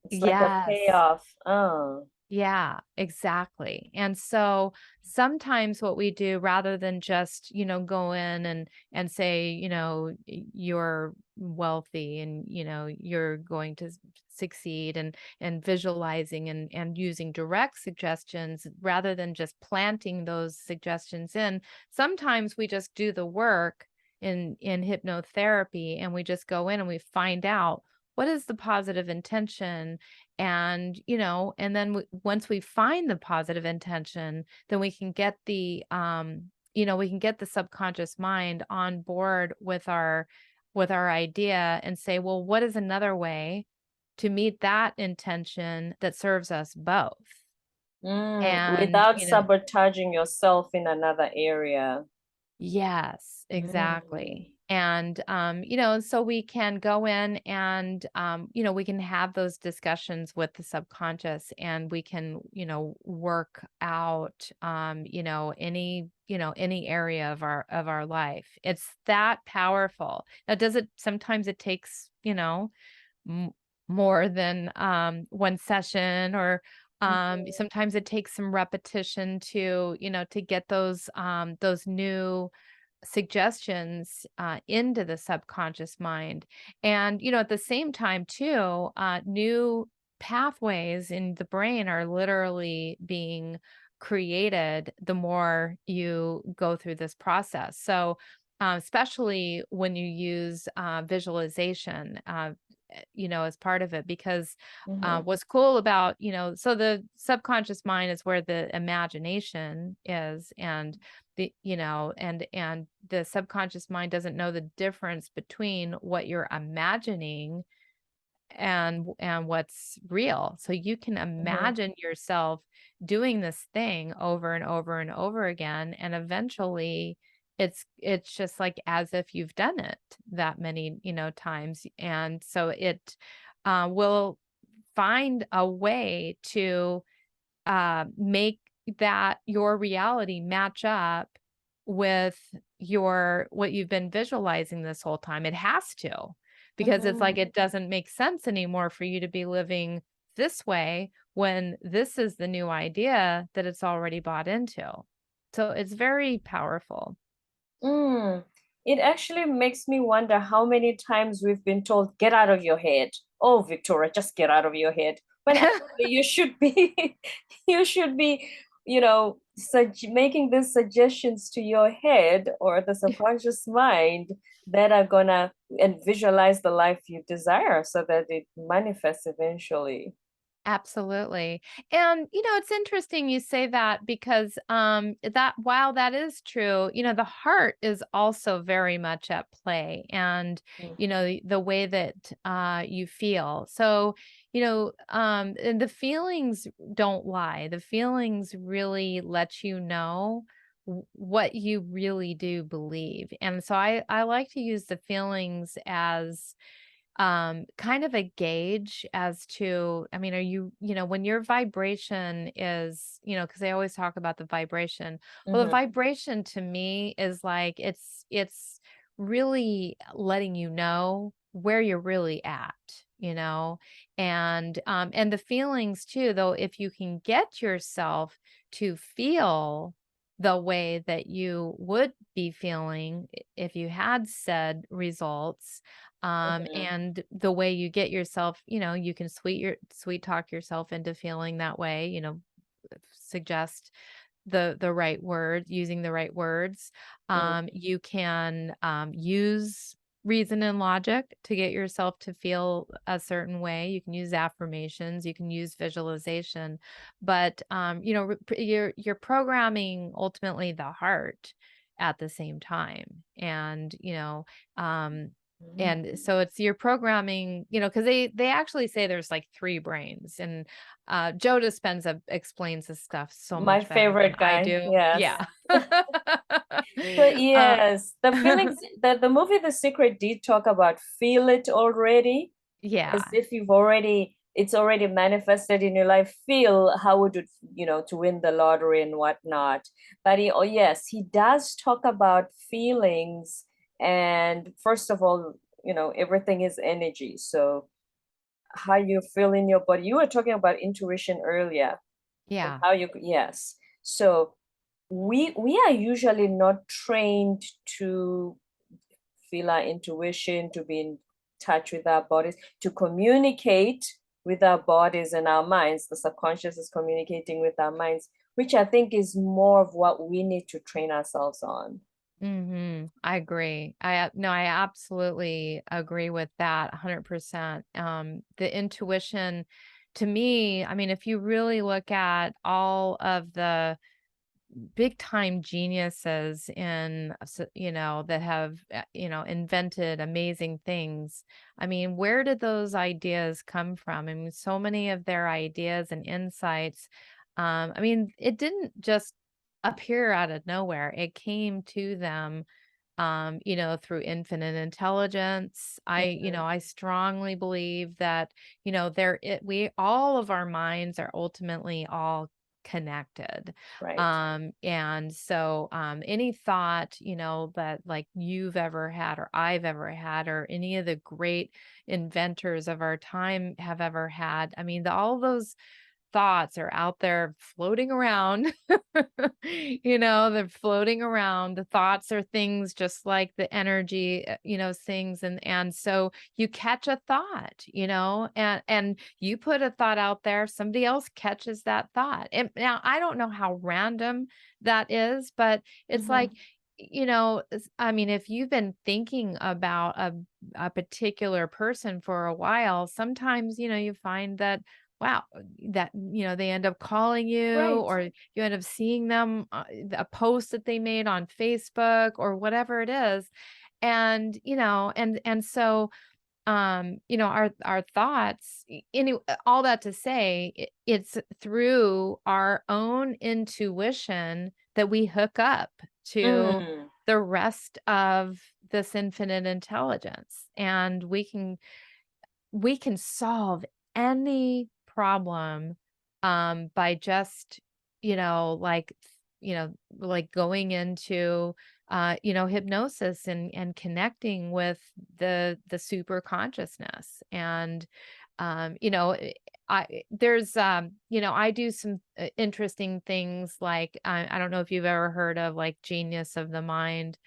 It's like a Yes. payoff. Oh. Yeah, exactly. And so sometimes what we do rather than just, go in and say, you're wealthy and, you're going to succeed and visualizing and using direct suggestions rather than just planting those suggestions in, sometimes we just do the work in hypnotherapy and we just go in and we find out what is the positive intention and and then once we find the positive intention, then we can get we can get the subconscious mind on board with our idea and say, well, what is another way to meet that intention that serves us both? And Without sabotaging yourself in another area. yes, Mm. exactly. And so we can go in and we can have those discussions with the subconscious and we can, work out any area of our life. It's that powerful. Now does it sometimes it takes, m more than, one session or, Mhm. sometimes it takes some repetition to, to get those new suggestions, into the subconscious mind. And, at the same time too, new pathways in the brain are literally being created the more you go through this process. So, especially when you use, visualization, as part of it because Mhm. what's cool about so the subconscious mind is where the imagination is and and the subconscious mind doesn't know the difference between what you're imagining and what's real. So you can Mhm. imagine yourself doing this thing over and over and over again and eventually it's just like as if you've done it that many, times. And so it will find a way to make that your reality match up with your what you've been visualizing this whole time. It has to, because it's like Mhm. it doesn't make sense anymore for you to be living this way when this is the new idea that it's already bought into. So it's very powerful. Mm. It actually makes me wonder how many times we've been told, get out of your head. Oh, Victoria, just get out of your head. When actually you should be, you should be, making these suggestions to your head or the subconscious mind that are gonna and visualize the life you desire so that it manifests eventually. Absolutely. And it's interesting you say that because that while that is true, the heart is also very much at play and Mm. the way that you feel. So, and the feelings don't lie. The feelings really let you know what you really do believe. And so I like to use the feelings as kind of a gauge as to, I mean, are you, when your vibration is, because they always talk about the vibration. Well, the Mhm. vibration to me is like it's really letting you know where you're really at, and the feelings too, though, if you can get yourself to feel the way that you would be feeling if you had said results, Mhm. and the way you get yourself, you can sweet talk yourself into feeling that way, suggest the right words, using the right words. Mm. You can use reason and logic to get yourself to feel a certain way. You can use affirmations, you can use visualization, but you're programming ultimately the heart at the same time. Um, Mm. and so it's your programming, because they actually say there's like three brains, and Joe Dispenza explains this stuff so My much better than favorite I guy, do. yes. Yeah. So Uh, yes, the feelings that the movie The Secret did talk about feel it already, as yeah. if it's already manifested in your life. Feel how would it, to win the lottery and whatnot. But oh yes, he does talk about feelings. And first of all, everything is energy. So how you feel in your body. You were talking about intuition earlier. Yeah. how you, yes. So we are usually not trained to feel our intuition, to be in touch with our bodies, to communicate with our bodies and our minds. The subconscious is communicating with our minds, which I think is more of what we need to train ourselves on. I agree. No, I absolutely agree with that 100%. The intuition to me, I mean, if you really look at all of the big time geniuses that have invented amazing things. I mean, where did those ideas come from? I mean, so many of their ideas and insights, I mean, it didn't just appear out of nowhere. It came to them, through infinite intelligence. Mhm. I strongly believe that, we all of our minds are ultimately all connected. Right. And so any thought, that like you've ever had or I've ever had or any of the great inventors of our time have ever had, I mean, all those thoughts are out there floating around. They're floating around. The thoughts are things just like the energy, things. And so you catch a thought, and you put a thought out there, somebody else catches that thought. And now I don't know how random that is, but it's like, Mhm. I mean, if you've been thinking about a particular person for a while, sometimes, you find that, wow, that, they end up calling you Right. or you end up seeing them, a post that they made on Facebook or whatever it is. And, so, our thoughts, all that to say, it's through our own intuition that we hook up to Mm. the rest of this infinite intelligence. And we can solve any problem by just like going into hypnosis and connecting with the super consciousness. And I do some interesting things, like I don't know if you've ever heard of like genius of the mind.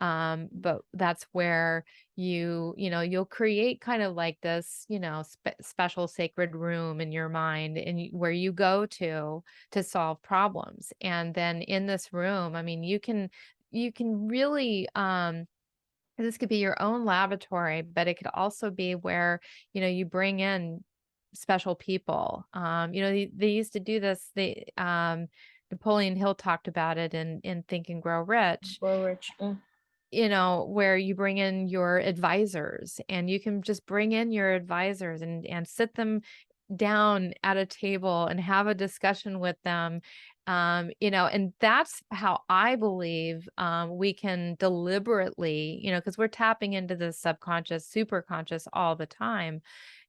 But that's where you'll create kind of like this, special sacred room in your mind, and where you go to solve problems. And then in this room, I mean, you can really, this could be your own laboratory, but it could also be where, you bring in special people. They used to do this. Napoleon Hill talked about it in Think and Grow Rich, Grow rich. Mm. where you bring in your advisors, and you can just bring in your advisors and sit them down at a table and have a discussion with them. And that's how I believe we can deliberately, because we're tapping into the subconscious, super conscious all the time,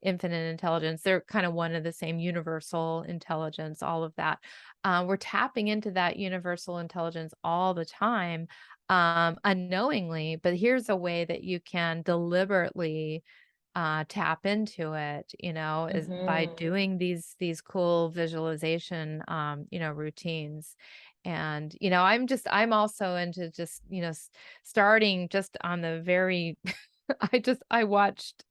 infinite intelligence. They're kind of one of the same, universal intelligence, all of that. We're tapping into that universal intelligence all the time, unknowingly. But here's a way that you can deliberately tap into it, is by Mhm. doing these cool visualization, routines. And I'm also into just, starting just on the very I watched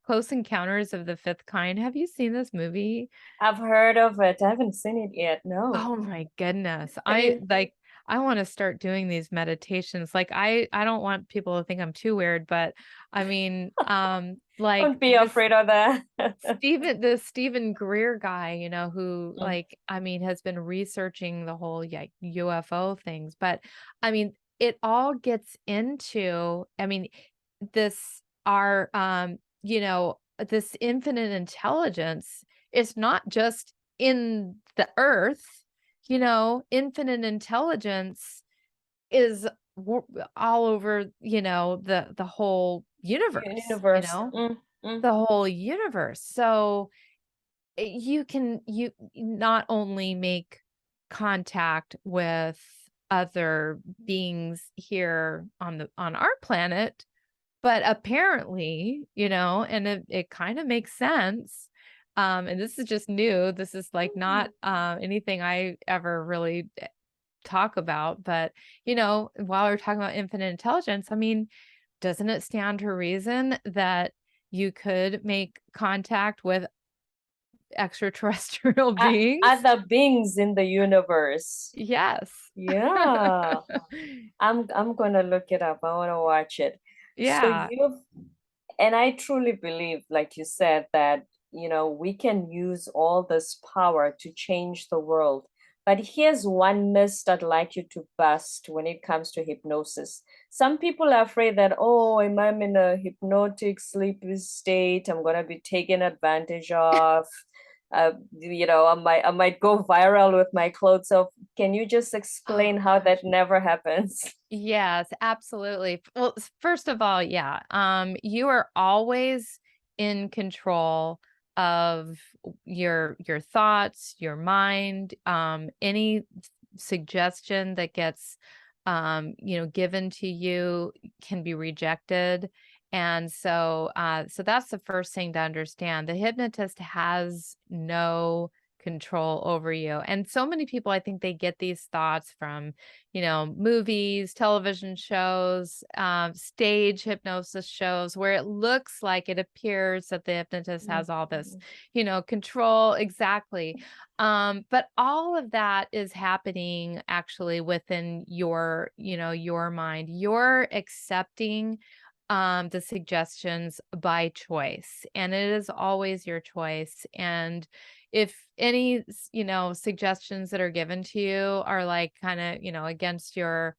Close Encounters of the Fifth Kind. Have you seen this movie? I've heard of it. I haven't seen it yet. No. Oh my goodness. Can you I want to start doing these meditations. Like I don't want people to think I'm too weird, but I mean, like don't be this afraid of that. Stephen Greer guy, who, Mm. like, I mean, has been researching the whole, yeah, UFO things. But I mean, it all gets into, I mean, this our this infinite intelligence is not just in the earth. Infinite intelligence is all over, the whole universe, Universe. Mm. Mm. the whole universe. So you not only make contact with other beings here on our planet, but apparently, and it kind of makes sense. And this is just new. This is like not anything I ever really talk about. But, while we're talking about infinite intelligence, I mean, doesn't it stand to reason that you could make contact with extraterrestrial beings? Other beings in the universe. Yes. Yeah. I'm gonna look it up. I want to watch it. So Yeah. and I truly believe, like you said, that we can use all this power to change the world. But here's one myth I'd like you to bust when it comes to hypnosis. Some people are afraid that, oh, I'm in a hypnotic sleepy state, I'm gonna be taken advantage of. I might go viral with my clothes. So can you just Oh explain how gosh. that never happens? Yes, absolutely. Well, first of all, yeah, you are always in control of your thoughts, your mind, any suggestion that gets given to you can be rejected. And so that's the first thing to understand. The hypnotist has no control over you. And so many people, I think they get these thoughts from movies, television shows, stage hypnosis shows where it looks like it appears that the hypnotist has all this, control. Exactly. But all of that is happening actually within your mind. You're accepting the suggestions by choice, and it is always your choice. And if any, suggestions that are given to you are like kind of, against your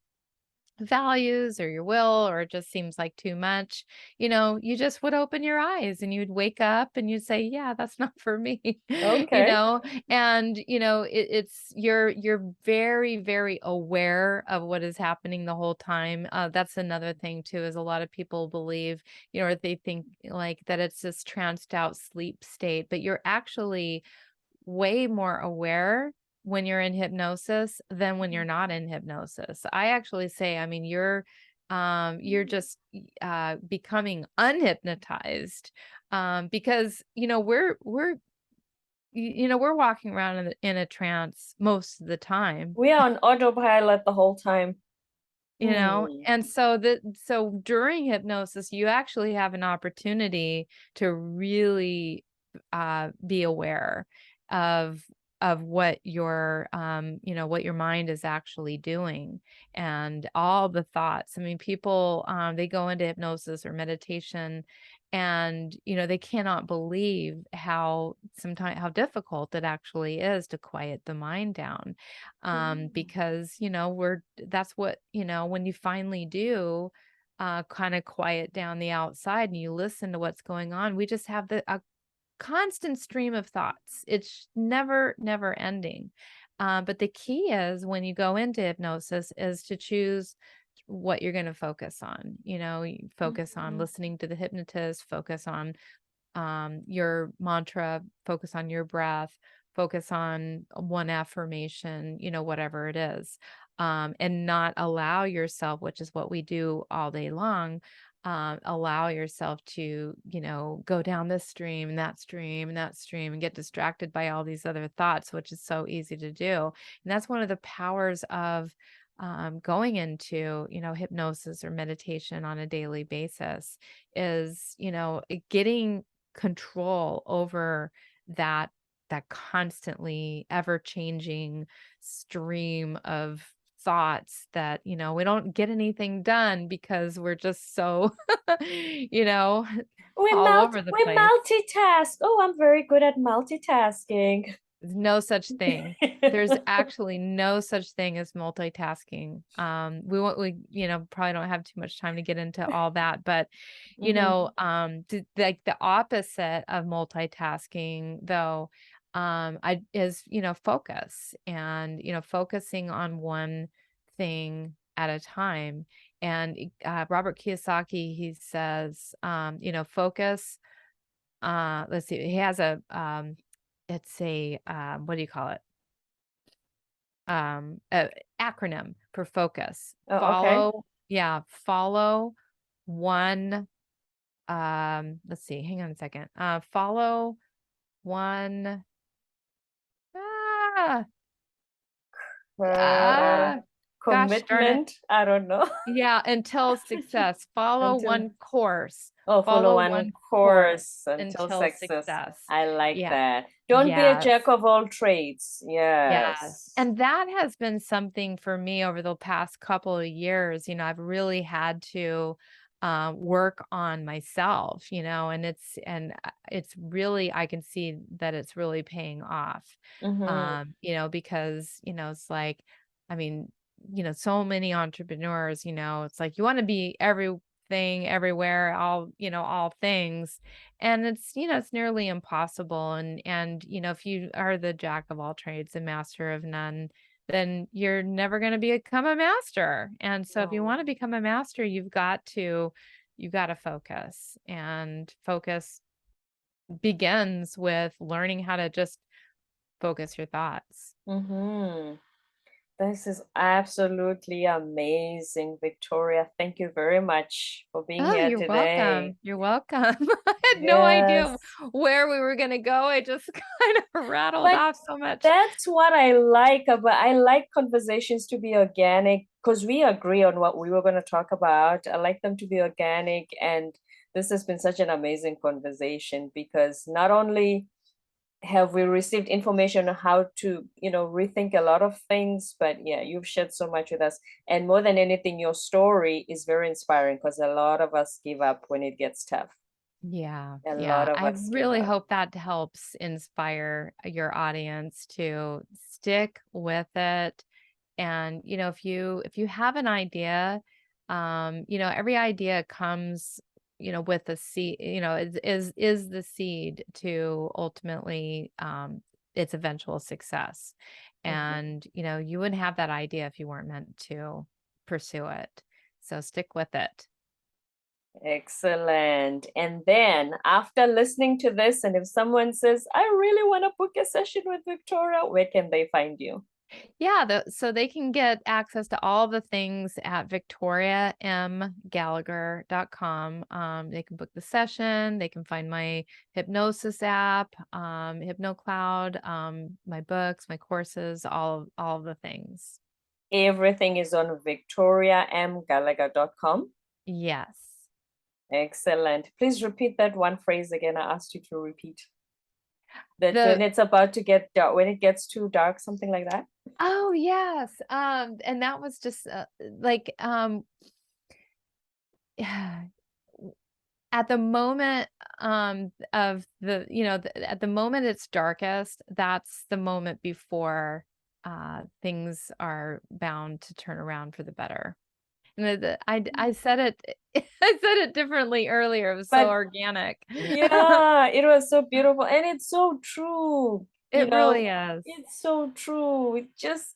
values or your will, or it just seems like too much, you just would open your eyes and you'd wake up and you'd say, yeah, that's not for me. Okay. And it's you're very, very aware of what is happening the whole time. That's another thing too, is a lot of people believe, or they think like that it's this tranced out sleep state, but you're actually way more aware when you're in hypnosis than when you're not in hypnosis. I actually say, I mean, you're just becoming unhypnotized, because we're walking around in a trance most of the time. We are on autopilot the whole time. Hmm. And so during hypnosis, you actually have an opportunity to really be aware of what what your mind is actually doing, and all the thoughts. I mean, people they go into hypnosis or meditation, and they cannot believe how difficult it actually is to quiet the mind down, because that's what, when you finally do kind of quiet down the outside and you listen to what's going on, we just have a constant stream of thoughts. It's never ending. But the key is, when you go into hypnosis, is to choose what you're going to focus on. You focus on Mhm. listening to the hypnotist, focus on your mantra, focus on your breath, focus on one affirmation, whatever it is, and not allow yourself, which is what we do all day long, allow yourself to, go down this stream and that stream and that stream and get distracted by all these other thoughts, which is so easy to do. And that's one of the powers of going into, hypnosis or meditation on a daily basis, is, getting control over that constantly ever changing stream of thoughts that we don't get anything done because we're just so you know all over the We place. multitask. Oh, I'm very good at multitasking. There's no such thing. There's actually no such thing as multitasking. We probably don't have too much time to get into all that, but Mhm. like the opposite of multitasking though, I is, focus, and, focusing on one thing at a time. And Robert Kiyosaki, he says, focus, let's see, he has it's a what do you call it? A acronym for focus. Oh, okay. Follow one, let's see, hang on a second. Follow one. Ah, Uh, ah, gosh darn it. commitment. I don't know. Yeah, until success. Follow Until one course. follow Follow one one course course until until success. success. I like Yeah. that. Don't be a Yes. jack of all trades. Yeah. Yes. And that has been something for me over the past couple of years. I've really had to work on myself, and it's really, I can see that it's really paying off. Mm-hmm. Because, it's like, I mean, so many entrepreneurs, it's like you want to be everything, everywhere, all things. And it's nearly impossible. And if you are the jack of all trades and master of none, then you're never going to become a master. And so if you No. want to become a master, you've got to focus, and focus begins with learning how to just focus your thoughts. Mm-hmm. This is absolutely amazing, Victoria. Thank you very much for being Oh, here you're today. welcome. You're welcome. I had no idea Yes. where we were going to go. I just kind of rattled But off so much. that's what I like about I like conversations to be organic because we agree on what we were going to talk about. I like them to be organic, and this has been such an amazing conversation because not only have we received information on how to, rethink a lot of things, but yeah, you've shared so much with us. And more than anything, your story is very inspiring because a lot of us give up when it gets tough. Yeah, A lot yeah. of I us give really up. hope that helps inspire your audience to stick with it. And if you have an idea, every idea comes, with a seed, is the seed to ultimately its eventual success. Mhm. And you wouldn't have that idea if you weren't meant to pursue it. So stick with it. Excellent. And then after listening to this, and if someone says, I really want to book a session with Victoria, where can they find you? Yeah, so they can get access to all the things at victoriamgallagher.com. They can book the session, they can find my hypnosis app, HypnoCloud, my books, my courses, all the things. Everything is on victoriamgallagher.com. Yes. Excellent. Please repeat that one phrase again. I asked you to repeat that when The it's about to get dark, when it gets too dark, something like that. Oh, yes. And that was just like at the moment of at the moment it's darkest, that's the moment before things are bound to turn around for the better. And I said it I said it differently earlier. It was so But organic. yeah, it was so beautiful, and it's so true. It really is. It's so true. Just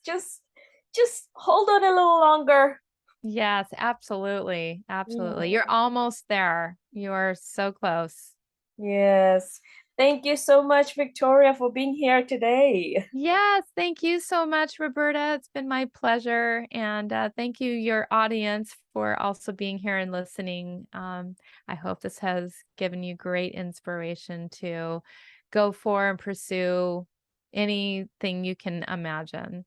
hold on a little longer. Yes, absolutely. Absolutely. You're Yeah. almost there. You are so close. Yes. Thank you so much, Victoria, for being here today. Yes, thank you so much, Roberta. It's been my pleasure. And thank you, your audience, for also being here and listening. I hope this has given you great inspiration to go for and pursue anything you can imagine.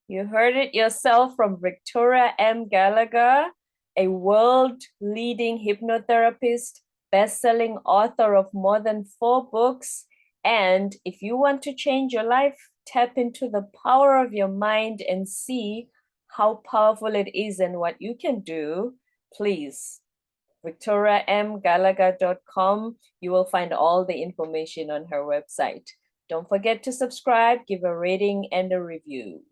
You heard it yourself from Victoria M. Gallagher, a world-leading hypnotherapist, best-selling author of more than 4 books. And if you want to change your life, tap into the power of your mind and see how powerful it is and what you can do. Please, victoriamgallagher.com. You will find all the information on her website. Don't forget to subscribe, give a rating and a review.